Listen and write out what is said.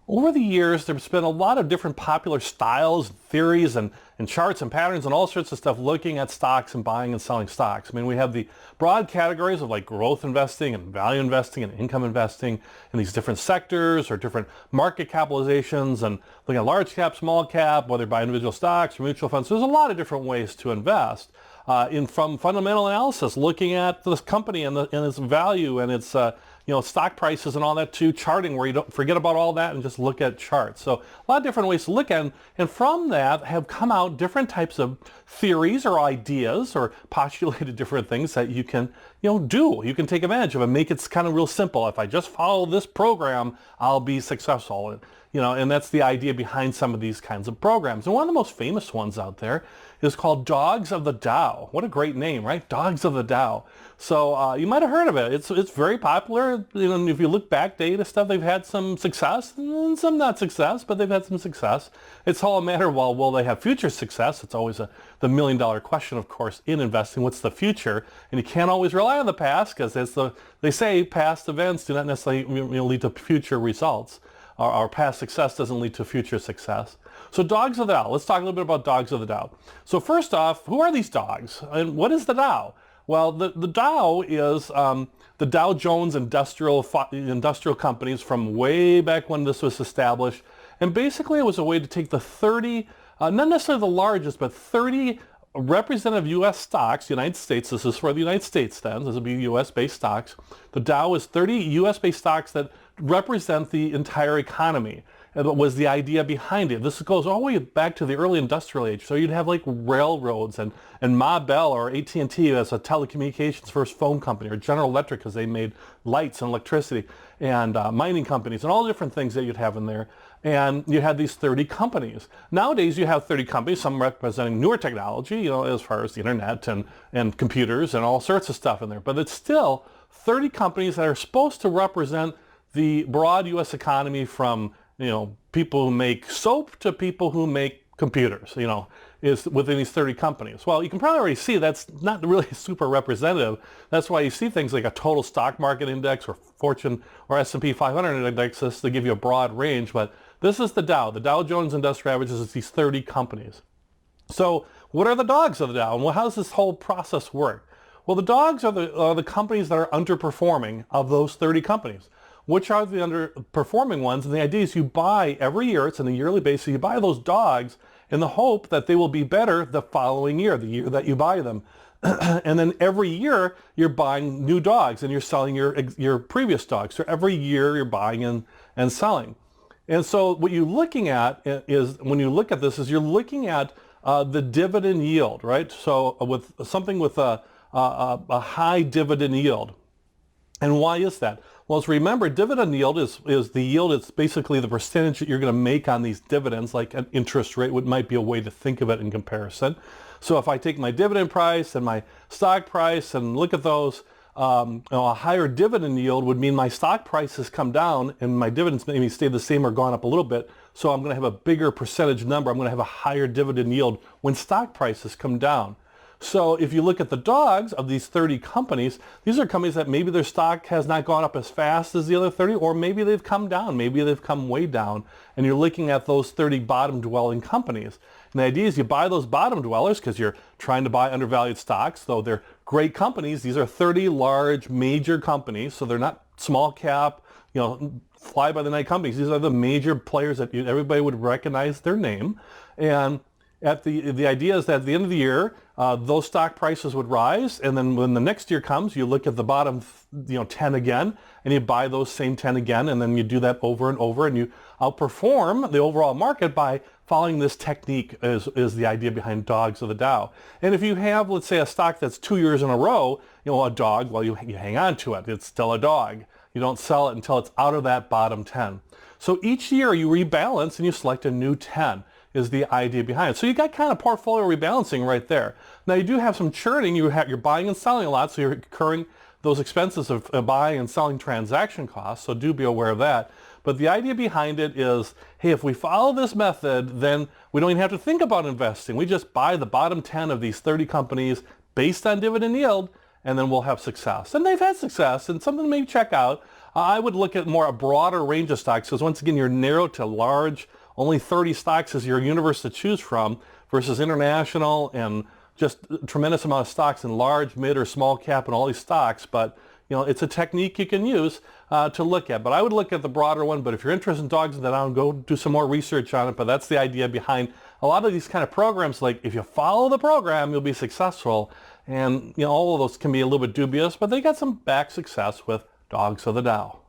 Over the years, there's been a lot of different popular styles, theories, and charts and patterns and all sorts of stuff looking at stocks and buying and selling stocks. I mean, we have the broad categories of like growth investing and value investing and income investing in these different sectors or different market capitalizations and looking at large cap, small cap, whether by individual stocks or mutual funds. So there's a lot of different ways to invest. From fundamental analysis, looking at this company and its value and its stock prices and all that, to charting, where you don't forget about all that and just look at charts. So a lot of different ways to look at it, and from that have come out different types of theories or ideas or postulated different things that you can do. You can take advantage of and make it kind of real simple. If I just follow this program, I'll be successful. And that's the idea behind some of these kinds of programs. And one of the most famous ones out there is called Dogs of the Dow. What a great name, right? Dogs of the Dow. So you might have heard of it. It's very popular. If you look back data stuff, they've had some success and some not success, but they've had some success. It's all a matter of, well, will they have future success? It's always the million-dollar question, of course, in investing. What's the future? And you can't always rely on the past, because they say past events do not necessarily lead to future results. Our past success doesn't lead to future success. So dogs of the Dow. Let's talk a little bit about dogs of the Dow. So first off, who are these dogs? And what is the Dow? Well, the Dow is the Dow Jones industrial companies from way back when this was established. And basically it was a way to take the 30, not necessarily the largest, but 30 representative U.S. stocks, United States, this is for the United States then, this would be U.S.-based stocks. The Dow is 30 U.S.-based stocks that represent the entire economy. And what was the idea behind it? This goes all the way back to the early industrial age. So you'd have like railroads and Ma Bell or AT&T as a telecommunications first phone company, or General Electric because they made lights and electricity, and mining companies and all the different things that you'd have in there. And you had these 30 companies. Nowadays you have 30 companies, some representing newer technology, as far as the internet and computers and all sorts of stuff in there. But it's still 30 companies that are supposed to represent the broad U.S. economy, from people who make soap to people who make computers, is within these 30 companies. Well, you can probably already see that's not really super representative. That's why you see things like a total stock market index or Fortune or S&P 500 indexes to give you a broad range. But this is the Dow. The Dow Jones Industrial Averages is these 30 companies. So what are the dogs of the Dow? And how does this whole process work? Well, the dogs are the companies that are underperforming of those 30 companies. Which are the underperforming ones? And the idea is you buy every year, it's on a yearly basis, you buy those dogs in the hope that they will be better the following year, the year that you buy them. And then every year you're buying new dogs and you're selling your previous dogs. So every year you're buying and selling. And so what you're looking at is, when you look at this, is you're looking at the dividend yield, right? So with something with a high dividend yield. And why is that? Well, let's remember, dividend yield is the yield. It's basically the percentage that you're going to make on these dividends, like an interest rate might be a way to think of it in comparison. So if I take my dividend price and my stock price and look at those, a higher dividend yield would mean my stock price has come down and my dividends maybe stay the same or gone up a little bit. So I'm going to have a bigger percentage number. I'm going to have a higher dividend yield when stock prices come down. So if you look at the dogs of these 30 companies, these are companies that maybe their stock has not gone up as fast as the other 30, or maybe they've come down, maybe they've come way down, and you're looking at those 30 bottom dwelling companies. And the idea is you buy those bottom dwellers because you're trying to buy undervalued stocks, though they're great companies. These are 30 large major companies, so they're not small cap, fly by the night companies. These are the major players that everybody would recognize their name. And the idea is that at the end of the year, those stock prices would rise, and then when the next year comes, you look at the bottom 10 again, and you buy those same 10 again, and then you do that over and over, and you outperform the overall market by following this technique is the idea behind dogs of the Dow. And if you have, let's say, a stock that's 2 years in a row, a dog, well, you hang on to it. It's still a dog. You don't sell it until it's out of that bottom 10. So each year you rebalance and you select a new 10. Is the idea behind it. So you got kind of portfolio rebalancing right there. Now you do have some churning. You're buying and selling a lot, so you're incurring those expenses of buying and selling transaction costs, so do be aware of that. But the idea behind it is, hey, if we follow this method, then we don't even have to think about investing. We just buy the bottom 10 of these 30 companies based on dividend yield, and then we'll have success. And they've had success, and something to maybe check out. I would look at a broader range of stocks, because once again, you're narrowed to large. Only 30 stocks is your universe to choose from, versus international and just a tremendous amount of stocks in large, mid, or small cap and all these stocks. But it's a technique you can use to look at. But I would look at the broader one. But if you're interested in dogs and down, go do some more research on it. But that's the idea behind a lot of these kind of programs. Like, if you follow the program, you'll be successful. And all of those can be a little bit dubious, but they got some back success with Dogs of the Dow.